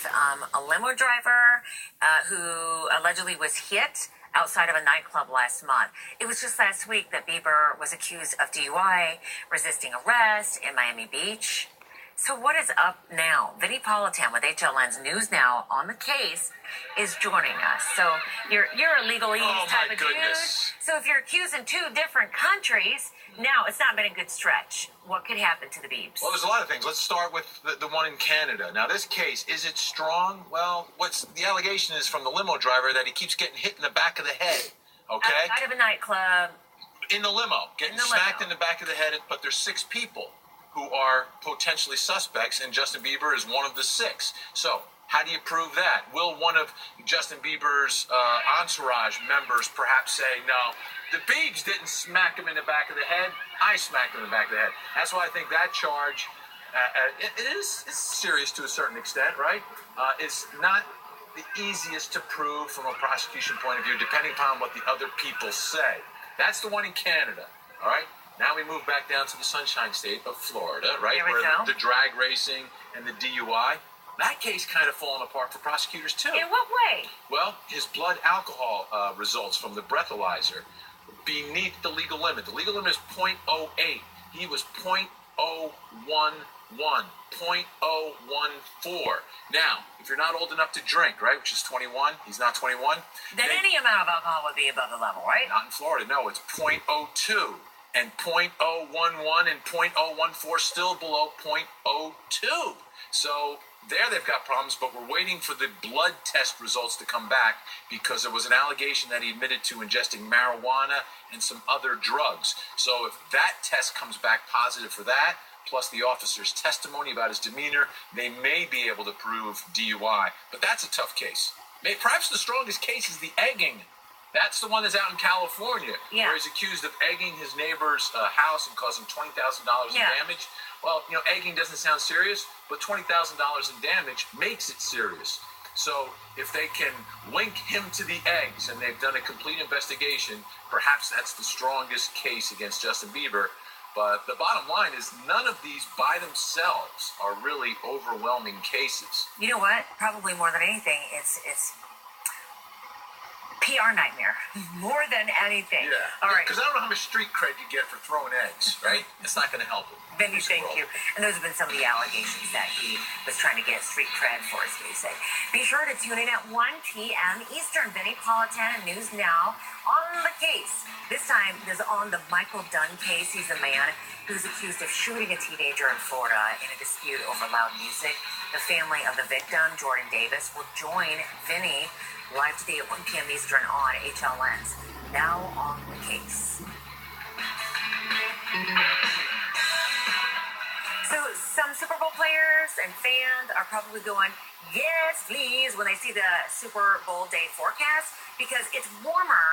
with a limo driver who allegedly was hit outside of a nightclub last month. It was just last week that Bieber was accused of DUI, resisting arrest in Miami Beach. So what is up now? Vinnie Politan with HLN's News Now on the case is joining us. So you're a legalese type of dude. So if you're accused in two different countries, now it's not been a good stretch. What could happen to the Biebs? Well, there's a lot of things. Let's start with the one in Canada. Now, this case, is it strong? Well, the allegation is from the limo driver that he keeps getting hit in the back of the head. Okay? Outside of a nightclub. In the limo. Getting smacked in the back of the head, but there's 6 people who are potentially suspects, and Justin Bieber is one of the 6. So, how do you prove that? Will one of Justin Bieber's entourage members perhaps say, no, the Biebs didn't smack him in the back of the head, I smacked him in the back of the head. That's why I think that charge, it's serious to a certain extent, right? It's not the easiest to prove from a prosecution point of view, depending upon what the other people say. That's the one in Canada, all right? Now we move back down to the Sunshine State of Florida, right? Where the drag racing and the DUI. That case kind of fallen apart for prosecutors, too. In what way? Well, his blood alcohol results from the breathalyzer beneath the legal limit. The legal limit is 0.08. He was 0.011, 0.014. Now, if you're not old enough to drink, right, which is 21, he's not 21. Then any amount of alcohol would be above the level, right? Not in Florida, no. It's 0.02. And 0.011 and 0.014 still below 0.02. So there they've got problems, but we're waiting for the blood test results to come back because there was an allegation that he admitted to ingesting marijuana and some other drugs. So if that test comes back positive for that, plus the officer's testimony about his demeanor, they may be able to prove DUI. But that's a tough case. Perhaps the strongest case is the egging. That's the one that's out in California, where he's accused of egging his neighbor's house and causing $20,000 in damage. Well, egging doesn't sound serious, but $20,000 in damage makes it serious. So if they can link him to the eggs and they've done a complete investigation, perhaps that's the strongest case against Justin Bieber. But the bottom line is none of these by themselves are really overwhelming cases. You know what? Probably more than anything, it's PR nightmare, more than anything. Yeah. All right. Because I don't know how much street cred you get for throwing eggs, right? It's not going to help him. Vinnie, thank you. And those have been some of the allegations that he was trying to get street cred for, as we say. Be sure to tune in at 1 p.m. Eastern. Vinnie Politan and News Now on the case. This time is on the Michael Dunn case. He's a man who's accused of shooting a teenager in Florida in a dispute over loud music. The family of the victim, Jordan Davis, will join Vinnie live today at 1 p.m. Eastern on HLN's Now on the Case. So some Super Bowl players and fans are probably going, yes, please, when they see the Super Bowl day forecast, because it's warmer.